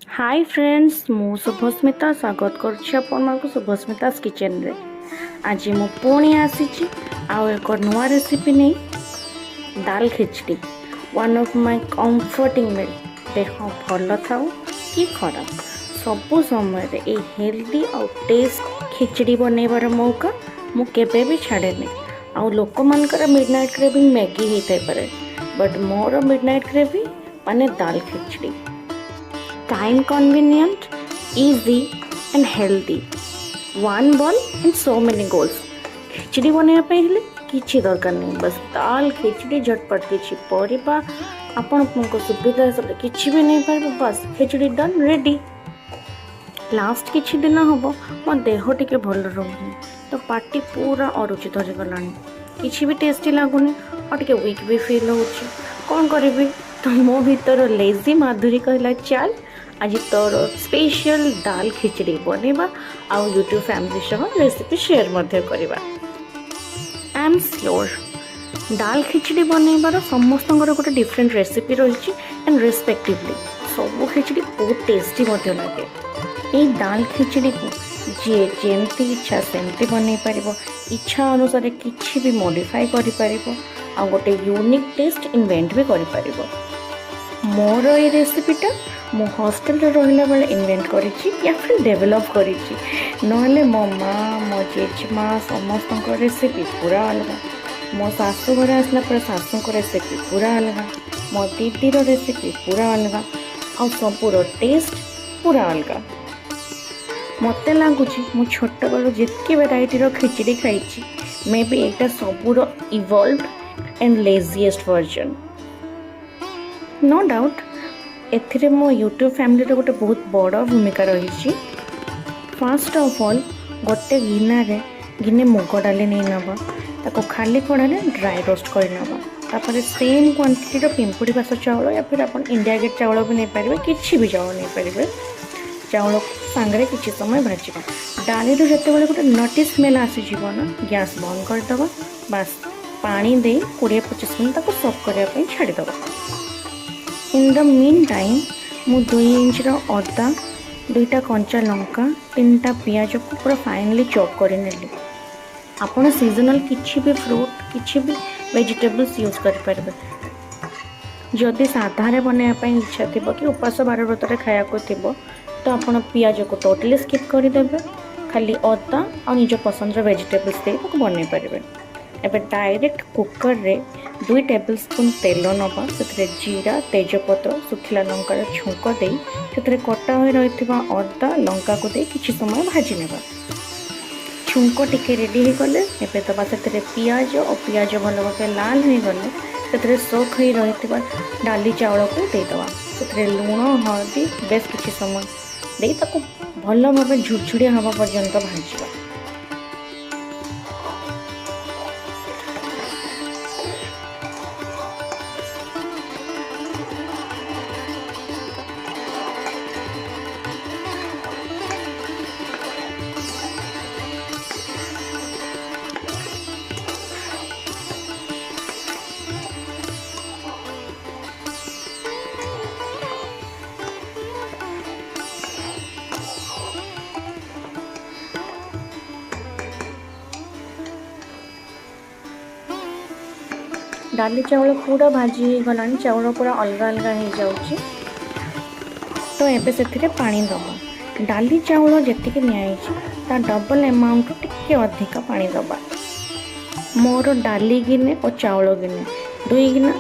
Hi friends मु शुभस्मिता स्वागत कर शुभस्मितास किचन रे। आज मु पुणी आसी आउ एक नुआ रेसिपी नहीं दाल खिचड़ी वन ऑफ माय कंफर्टिंग मील। देह भल था कि खराब सबु समय रे ए हेल्दी और टेस्ट खिचड़ी बनैबार मौका मु केबे भी छाड़े नहीं। आउ लोक मानकर मिडनाइट क्रेविंग मैगी होता पारे बट मोर मिडनाइट क्रेविंग माने दाल खिचड़ी। Time convenient, easy and healthy. One bowl and so many goals. खिचड़ी बनाया पे हेले किछि दरकार नहीं, बस दाल खिचड़ी झटपट किछि परिबा आपण को सुविधा हिसाब किछि भी नहीं पारे बस खिचड़ी डन रेडी। लास्ट किछि दिन हबो मो देह टिके भल रहउनी तो पार्टी पूरा अरुचि धरि गलानी किछि भी टेस्टी लागुनी और टिके वीक भी फील होउछि। कोन करबी तो मो भीतर लेजी माधुरी कहला चल आज तोर स्पेशल दाल खिचड़ी बनैबा आउ यूट्यूब फैमिली सह रेसिपी शेयर मध्य करबा। आई एम श्योर दाल खिचड़ी बनैबार समस्त गोटे डिफरेंट रेसिपी रही एंड रेस्पेक्टिवली सब खिचड़ी बहुत टेस्टी मध्य लगे। ये दाल खिचड़ी को जी जेमती इच्छा सेमती बनई पार इच्छा अनुसार किछि भी मॉडिफाई करि पारिबो आ गोटे यूनिक टेस्ट इन्वेंट भी करि पारिबो। मोर ये रेसिपीटा मो हॉस्टल रे रहिला बेले इन्वेंट करिछि या फिर डेवलप करिछि नहले मो माँ मो जेजमा समस्त रेसिपी पूरा अलग। मो सासू घर आसला पर सासू को रेसिपी पूरा अलग, मो दीदी रेसिपी पूरा अलग आ सबूर टेस्ट पूरा अलग। मत लगुच मु छोट बेलू जितकी वेराइटी खिचड़ी खाई मे बी एटा सबूर evolved and laziest version. No doubt एथिरे मो यूट्यूब फैमिली रे गोटे बहुत बड़ भूमिका रही। फर्स्ट ऑफ ऑल गोटे गिने मुग डाली नहीं नवा ताको खाली कड़ारे ड्राई रोस्ट कर नवा तापर सेम क्वांटिटी पिंपुड़ी बास चाउल या फिर आप इंडिया गेट चाउल भी नहीं पारे किसी भी चाउल नहीं पारे चाउल सांगे किसी समय भाजवा डाली रू जिते गोटे नटी स्मेल आसीज ना गैस बंद करदे बास पानी दे 20-25 मिनट ताको सर्व करने छाड़ीदे। इन द मीन टाइम मु 2 इंच अदा 2टा कंचा लंका 3टा पियाज को पूरा फाइनली चॉप कर नेली। आपण सीजनल किछि भी फ्रूट किछि भी वेजिटेबल्स यूज कर पारबे। जदि साधारे बनाया इच्छा थी कि उपास बार व्रत खाया को थी तो आप पियाज को टोटली स्किप करदेवे खाली अदा और निज पसंद वेजिटेबल्स दे बन पारे। एबे डायरेक्ट कुकर रे 2 टेबल स्पून तेल नवा से जीरा तेजपत्र सुखिला लंकार छुंक दे से कटा हो रही अदा लंका को दे किछि समय भाजी नेबा। छुंक टिके रेडी हो गले एबे दबा से पियाज और पियाज भल भाव लाल हो गले से सोख हो रही डाली चाउल को देदवा से लुण हल्दी बेस किछि समय दे ताको भल भाव झुरझुरिया हवा पर्यंत भाजवा। डाली चाउल पूरा भाजी गला चाउल पूरा अलग अलग हो जाऊँगी तो एबे से पानी दबा डाली चाउल जी निया डबल एमाउंट टिके अधिक पानी दबा। मोर डाली गिने और चाउल गिने 2 गिना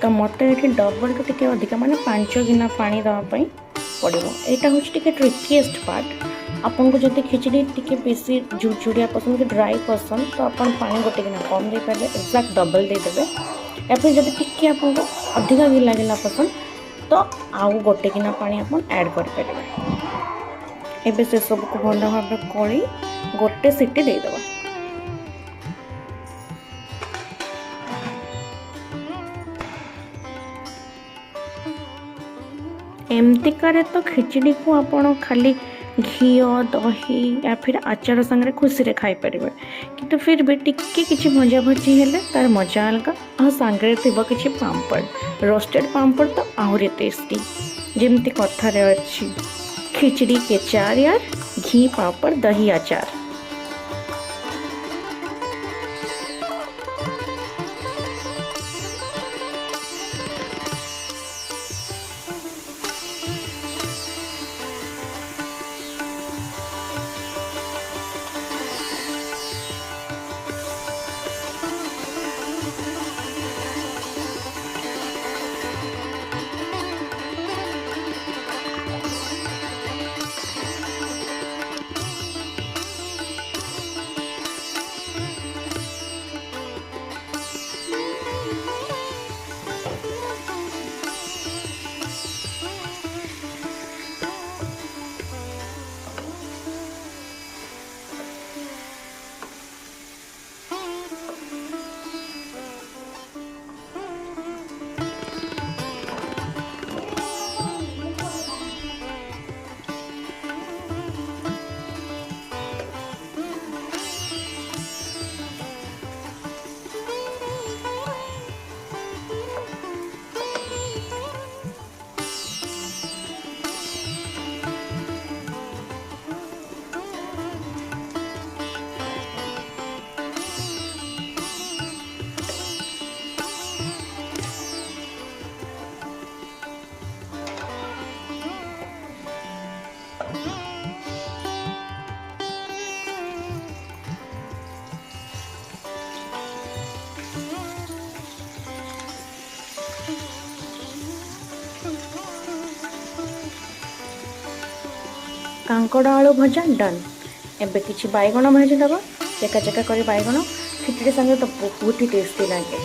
तो मत ये डबल टू टिके अधिक माने 5 गिना पानी दवाई पड़ो। यहाँ हूँ टे ट्रिकीएस्ट पार्ट। आपन को जब खिचड़ी टिके बेसी झुरझुरिया पसंद कि ड्राई पसंद तो आप पानी गोटे गिना कम दे पारे एक्जाक्ट डबल देदेवे या फिर जब टिके आपको अधिक गिला गिला पसंद तो आउ गोटे गिना पानी आप ऐड करें। एबे से सब को भल भाव कली गोटे सीटी देदेवा। एमती करे तो खिचड़ी को आप खाली घी दही या फिर आचार संगे खुशी खाई पारे कि फिर भी टिके किसी भजा भजी हेले तार मजा अलग आ सांगे थी किसी पापड़ रोस्टेड पापड़ तो आहरी टेस्टी जमती कथार अच्छी खिचड़ी के चार यार घी पापड़ दही आचार। कांकड़ आलू भजा डन। एबे किछि बैगण भाजीदेव चेका चेका कर बैगण खिचड़ी संगे तो बहुत ही टेस्टी लगे।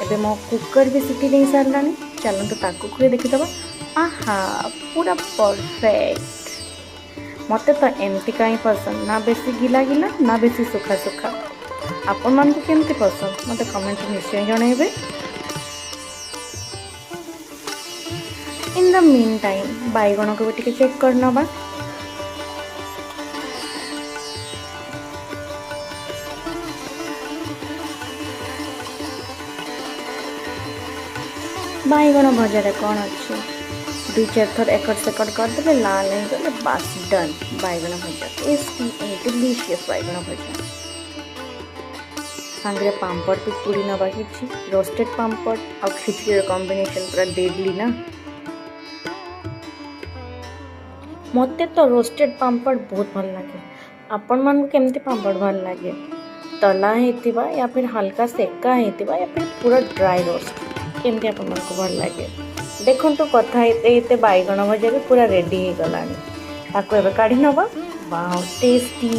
एबे मो कुकर भी सीटी दे सारा चलते ताकू खुए देखीदेव। आहा पूरा परफेक्ट। मते तो एमती कहीं पसंद ना बेसी गिला गिला ना बेसी सुखा सुखा। आपण मान को केमती पसंद मते कमेंट निश्चय जनइबे। इन द मीन टाइम बैगण को भी चेक कर नबा। बैगण भजा कौन अच्छे दुई चार थर एकड़ सेकड़ करदे लाल हो गले बास डन। बैगण भजा टेस्टी एंड डिलीशियस बैगण भजा सांगे पापड़ भी पूरी नवा कि रोस्टेड पापड़ और खिचड़ी कॉम्बिनेशन पूरा डेडली ना। मते तो रोस्टेड पापड़ बहुत भल लगे। आपण मान केमती पापड़ भल लगे तला हेतिबा या फिर हल्का सेका हेतिबा या फिर पूरा ड्राई रोस्ट केमती आपण को भल लगे। देखो तो कथा ये बैगण भजा भी पूरा रेडी हो गलानी ताको एबे काढ़ी नबा। Wow tasty.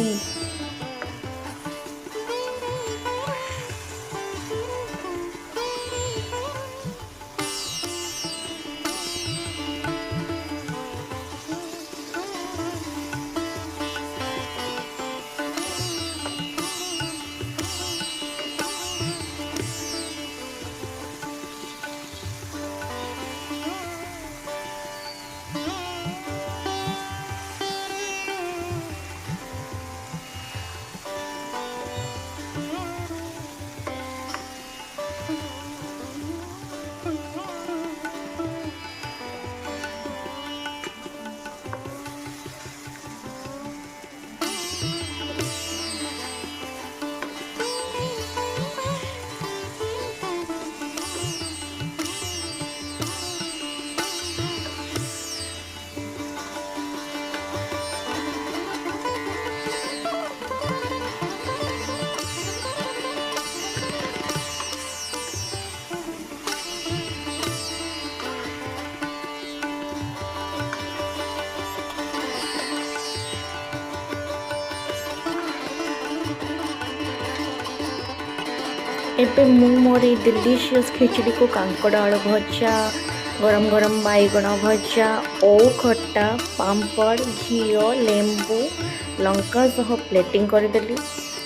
एबे मु मोर डिलीशियस खिचड़ी को कांकड़ आलू भजा गरम गरम बैगण भजा ओ खट्टा पापड़ घी लेंबू लंका सह प्लेटिंग करदेली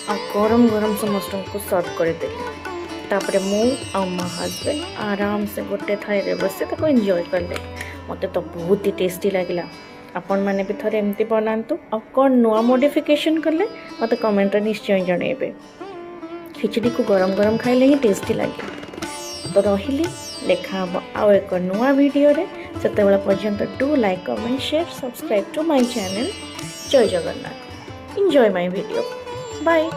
आ गरम गरम समस्त को सर्व करदेली। तापर मु आ मो हस्बैंड आराम से गोटे थाई बसे ताको एंजॉय करले। मते तो बहुत ही टेस्टी लगिला। आपण मैंने भी थोड़े एमती बनातु आ कौन नुआ मॉडिफिकेशन कले मत कमेंट निश्चय जनइबे। खिचड़ी को गरम गरम खाइले ही टेस्टी लगे। तो रही देखा हम आउ एक नुआ वीडियो रे से पर्यंत do like comment share subscribe to my channel. जय Jagannath. Enjoy my video. Bye.